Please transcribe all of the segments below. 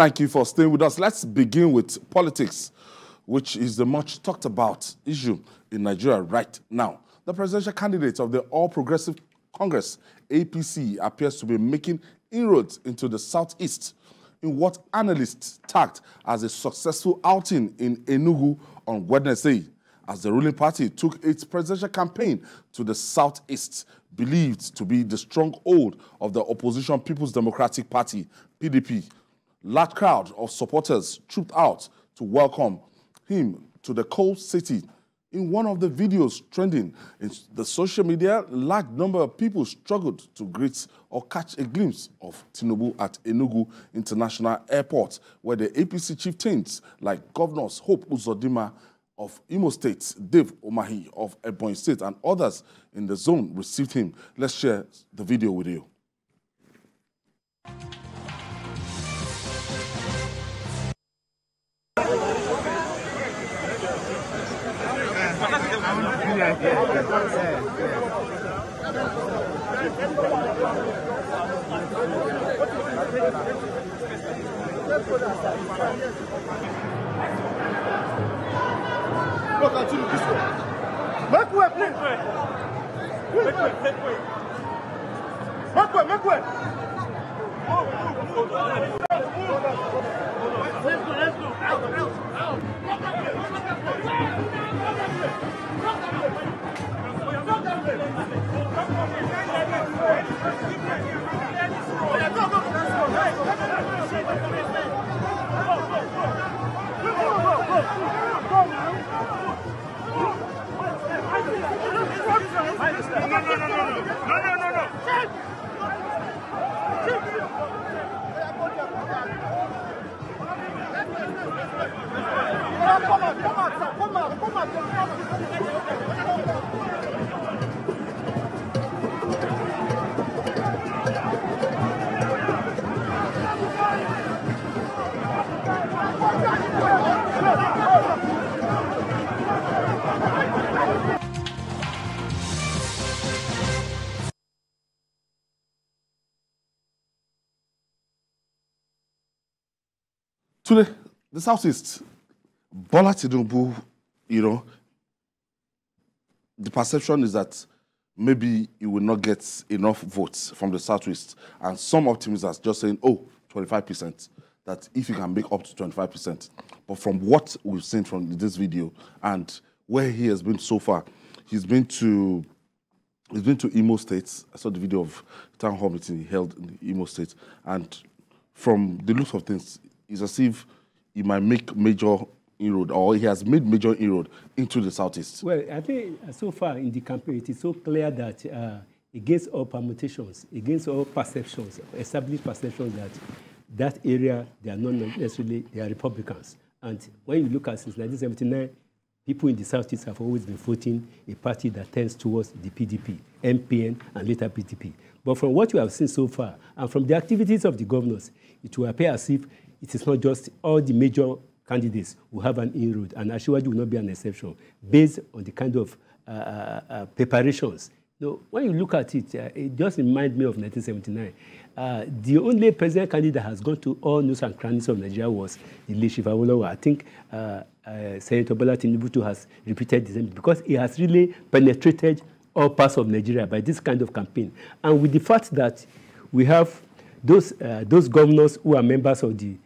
Thank you for staying with us. Let's begin with politics, which is the much talked about issue in Nigeria right now. The presidential candidate of the All Progressive Congress, APC, appears to be making inroads into the southeast in what analysts tagged as a successful outing in Enugu on Wednesday, as the ruling party took its presidential campaign to the southeast, believed to be the stronghold of the opposition People's Democratic Party, PDP. Large crowd of supporters trooped out to welcome him to the cold city. In one of the videos trending in the social media, a large number of people struggled to greet or catch a glimpse of Tinubu at Enugu International Airport, where the APC chieftains like Governors Hope Uzodinma of Imo State, Dave Umahi of Ebonyi State, and others in the zone received him. Let's share the video with you. Look, continue this way. Make way, please. Make way. Make way, make way. Let's go. Out. Come on. Today, the Southeast, Bola Tinubu, the perception is that maybe he will not get enough votes from the Southeast. And some optimists are just saying, 25%, that if you can make up to 25%. But from what we've seen from this video and where he has been so far, he's been to Imo State. I saw the video of town hall meeting he held in Imo State. And from the looks of things, it's as if he might make major inroad, or he has made major inroad into the Southeast. Well, I think so far in the campaign, it is so clear that against all permutations, against all perceptions, established perceptions that area, they are not necessarily, they are Republicans. And when you look at since 1979, people in the Southeast have always been voting a party that tends towards the PDP, MPN, and later PDP. But from what you have seen so far, and from the activities of the governors, it will appear as if it is not just all the major candidates who have an inroad, and Asiwaju will not be an exception, based on the kind of preparations. When you look at it, it just reminds me of 1979. The only president candidate that has gone to all nooks and crannies of Nigeria was the late Awolowo. I think Senator Bola Tinubu has repeated the same, because he has really penetrated all parts of Nigeria by this kind of campaign. And with the fact that we have those governors who are members of the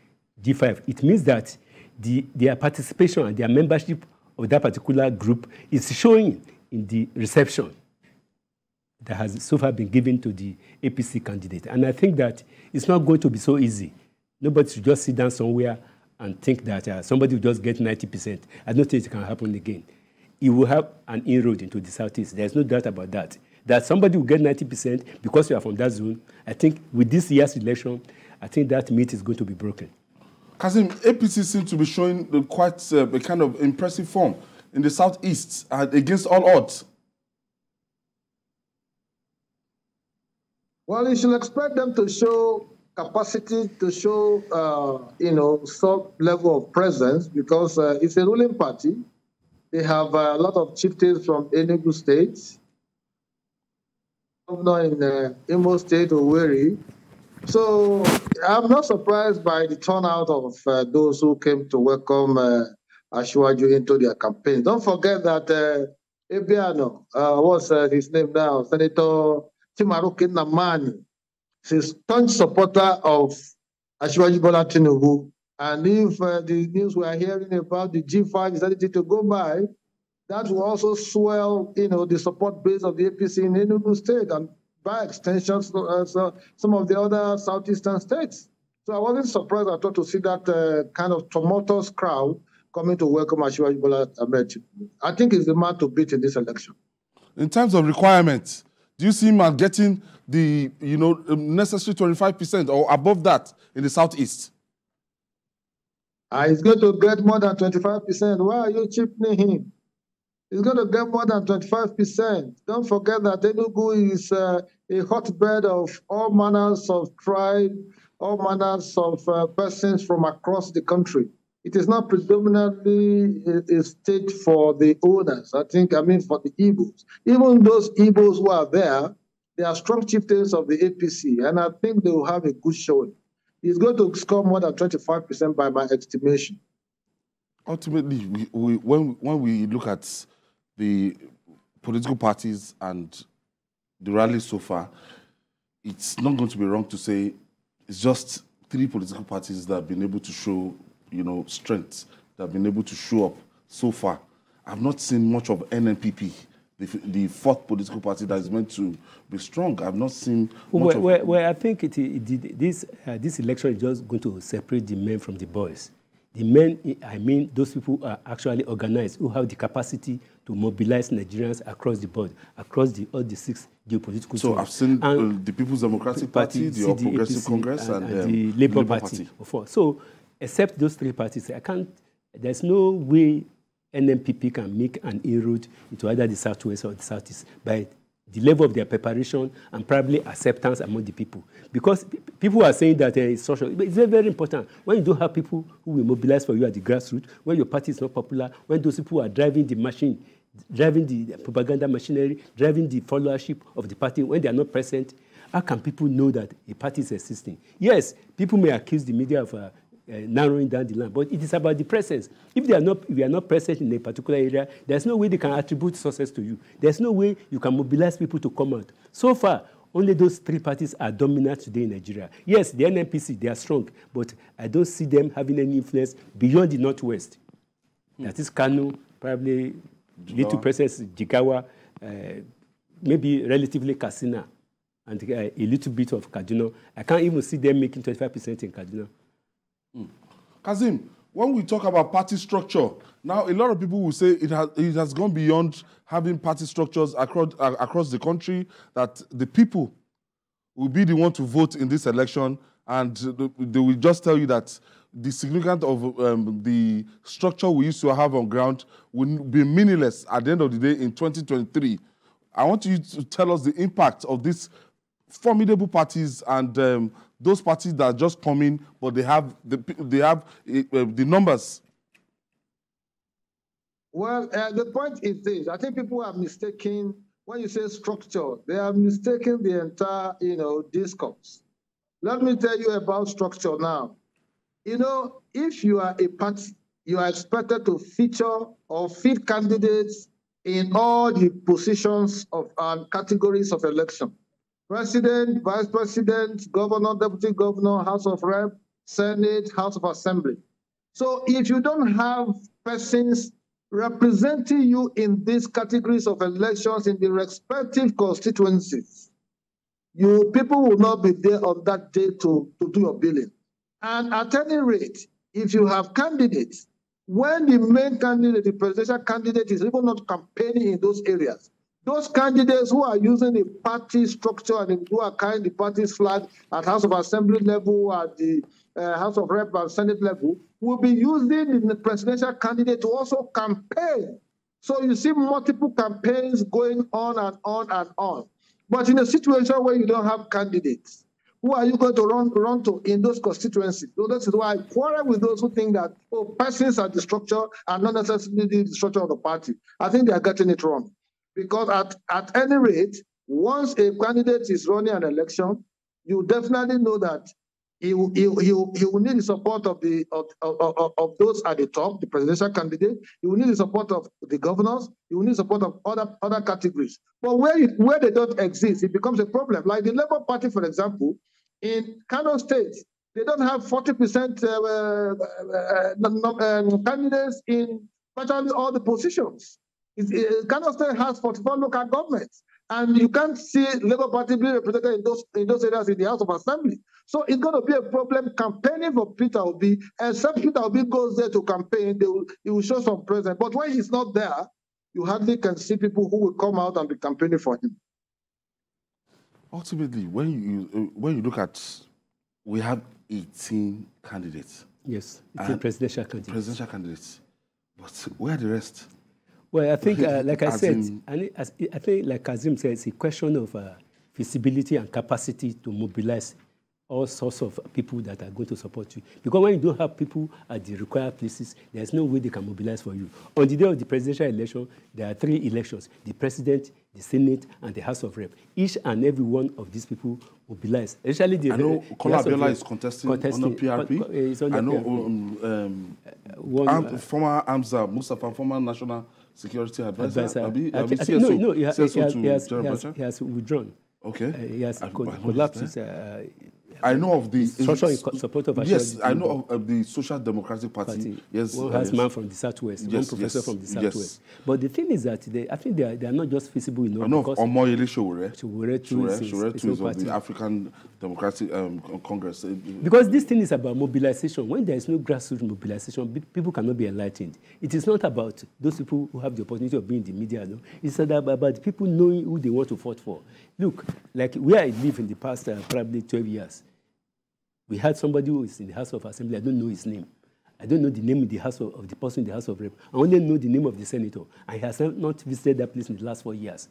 G5, it means that their participation and their membership of that particular group is showing in the reception that has so far been given to the APC candidate. And I think that it's not going to be so easy. Nobody should just sit down somewhere and think that somebody will just get 90%. I don't think it can happen again. It will have an inroad into the Southeast. There's no doubt about that. That somebody will get 90% because you are from that zone. I think with this year's election, I think that myth is going to be broken. Kazim, APC seems to be showing quite a kind of impressive form in the Southeast against all odds. Well, you should expect them to show capacity, to show, some level of presence, because it's a ruling party. They have a lot of chieftains from Enugu State, governor in Imo State, Owerri, So I'm not surprised by the turnout of those who came to welcome Asiwaju into their campaign. Don't forget that Ebiano, what's his name now? Senator Timarukin Namani. She's a staunch supporter of Asiwaju Bola Tinubu. And if the news we are hearing about the G5 is ready to go by, that will also swell, the support base of the APC in Enugu State and by extension, some of the other southeastern states. So I wasn't surprised at all to see that kind of tumultuous crowd coming to welcome Asiwaju Bola Ahmed Tinubu. I think he's the man to beat in this election. In terms of requirements, do you see him getting the necessary 25% or above that in the southeast? He's going to get more than 25%. Why are you cheapening him? He's going to get more than 25%. Don't forget that Enugu is a hotbed of all manners of tribe, all manners of persons from across the country. It is not predominantly a state for the owners. For the Igbos. Even those Igbos who are there, they are strong chieftains of the APC, and I think they will have a good showing. He's going to score more than 25% by my estimation. Ultimately, when we look at the political parties and the rally so far, it's not going to be wrong to say it's just 3 political parties that have been able to show, strength, that have been able to show up so far. I've not seen much of NNPP, the 4th political party that is meant to be strong. I've not seen much I think this election is just going to separate the men from the boys. The men, those people who are actually organized, who have the capacity to mobilize Nigerians across the board, across all the 6 geopolitical. So I've seen the People's Democratic Party, the All Progressive Congress, and the Labour Party. So, except those 3 parties, there's no way NNPP can make an inroad into either the Southwest or the Southeast by the level of their preparation and probably acceptance among the people. Because people are saying that it's social, but it's very, very important. When you don't have people who will mobilize for you at the grassroots, when your party is not popular, when those people are driving the machine, driving the propaganda machinery, driving the followership of the party, when they are not present, how can people know that a party is existing? Yes, people may accuse the media of narrowing down the line, but it is about the presence. If we are not present in a particular area, there's no way they can attribute success to you. There's no way you can mobilize people to come out. So far, only those 3 parties are dominant today in Nigeria. Yes, the NNPC, they are strong, but I don't see them having any influence beyond the Northwest. That is Kano, probably little presence Jigawa, maybe relatively Katsina, and a little bit of Kaduna. I can't even see them making 25% in Kaduna. Kazim, when we talk about party structure, now a lot of people will say it has gone beyond having party structures across the country, that the people will be the one to vote in this election, and they will just tell you that the significance of the structure we used to have on ground will be meaningless at the end of the day in 2023. I want you to tell us the impact of these formidable parties and those parties that are just coming, but they have the numbers. Well, the point is this: I think people are mistaken when you say structure. They are mistaking the entire, discourse. Let me tell you about structure now. If you are a party, you are expected to feature or feed candidates in all the positions of and categories of election. President, Vice President, Governor, Deputy Governor, House of Rep, Senate, House of Assembly. So if you don't have persons representing you in these categories of elections in the respective constituencies, people will not be there on that day to do your billing. And at any rate, if you have candidates, when the main candidate, the presidential candidate, is even not campaigning in those areas, those candidates who are using the party structure and who are carrying the party's flag at House of Assembly level, at the House of Rep and Senate level, will be using the presidential candidate to also campaign. So you see multiple campaigns going on and on and on. But in a situation where you don't have candidates, who are you going to run to in those constituencies? So this is why I quarrel with those who think that, persons are the structure and not necessarily the structure of the party. I think they are getting it wrong. Because at any rate, once a candidate is running an election, you definitely know that he will need the support of those at the top, the presidential candidate. He will need the support of the governors. He will need support of other categories. But where they don't exist, it becomes a problem. Like the Labour Party, for example, in Kano State, they don't have 40% candidates in virtually all the positions. Kano State has 44 local governments, and you can't see Labour Party being represented in those areas in the House of Assembly. So it's going to be a problem campaigning for Peter Obi. Except Peter Obi goes there to campaign, he will show some presence. But when he's not there, you hardly can see people who will come out and be campaigning for him. Ultimately, when you look at, we have 18 candidates. Yes, 18 presidential candidates. Presidential candidates. But where are the rest? Well, I think, like I said, I think, like Kazim said, it's a question of feasibility and capacity to mobilize all sorts of people that are going to support you. Because when you don't have people at the required places, there's no way they can mobilize for you. On the day of the presidential election, there are 3 elections: the president, the Senate, and the House of Rep. Each and every one of these people mobilize. Especially the, I know Kola Abiola is contesting on the PRP. I know former AMSA, Mustafa, former National Security Advisor. He has withdrawn. Okay. He has collapsed. I know of the social support of yes, I know of the Social Democratic Party. Yes, one has man from the Southwest, one professor from the Southwest. Yes. But the thing is that I think they are not just feasible enough. I know of Omoyele Sowore too is of the African Democratic Congress. Because this thing is about mobilization. When there is no grassroots mobilization, people cannot be enlightened. It is not about those people who have the opportunity of being in the media. No? It's about people knowing who they want to fight for. Look, like where I live in the past probably 12 years, we had somebody who is in the House of Assembly. I don't know his name. I don't know the name of the of the person in the House of Rep. I only know the name of the senator. And he has not visited that place in the last 4 years.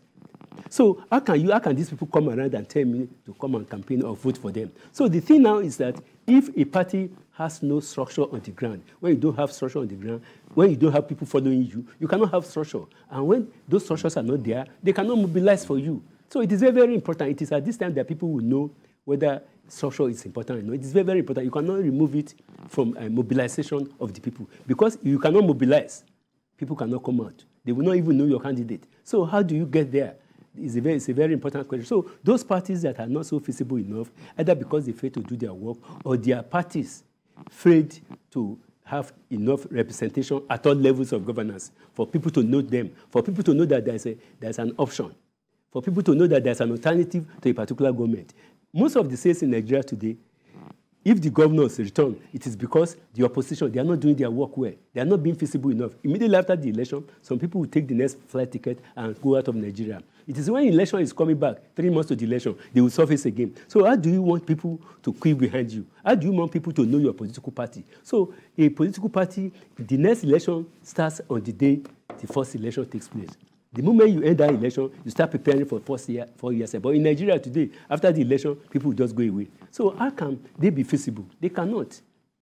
So how can these people come around and tell me to come and campaign or vote for them? So the thing now is that if a party has no structure on the ground, when you don't have structure on the ground, when you don't have people following you, you cannot have structure. And when those structures are not there, they cannot mobilize for you. So it is very, very important. It is at this time that people will know whether structure is important or not. It is very, very important. You cannot remove it from mobilization of the people. Because you cannot mobilize, people cannot come out. They will not even know your candidate. So how do you get there? It's a very important question. So those parties that are not so feasible enough, either because they fail to do their work or their parties failed to have enough representation at all levels of governance for people to know them, for people to know that there's an option, for people to know that there's an alternative to a particular government. Most of the states in Nigeria today, if the governors return, it is because the opposition, they are not doing their work well. They are not being feasible enough. Immediately after the election, some people will take the next flight ticket and go out of Nigeria. It is when election is coming back, 3 months to the election, they will surface again. So how do you want people to queue behind you? How do you want people to know your political party? So a political party, the next election starts on the day the first election takes place. The moment you end that election, you start preparing for 4 years. But in Nigeria today, after the election, people will just go away. So how can they be feasible? They cannot.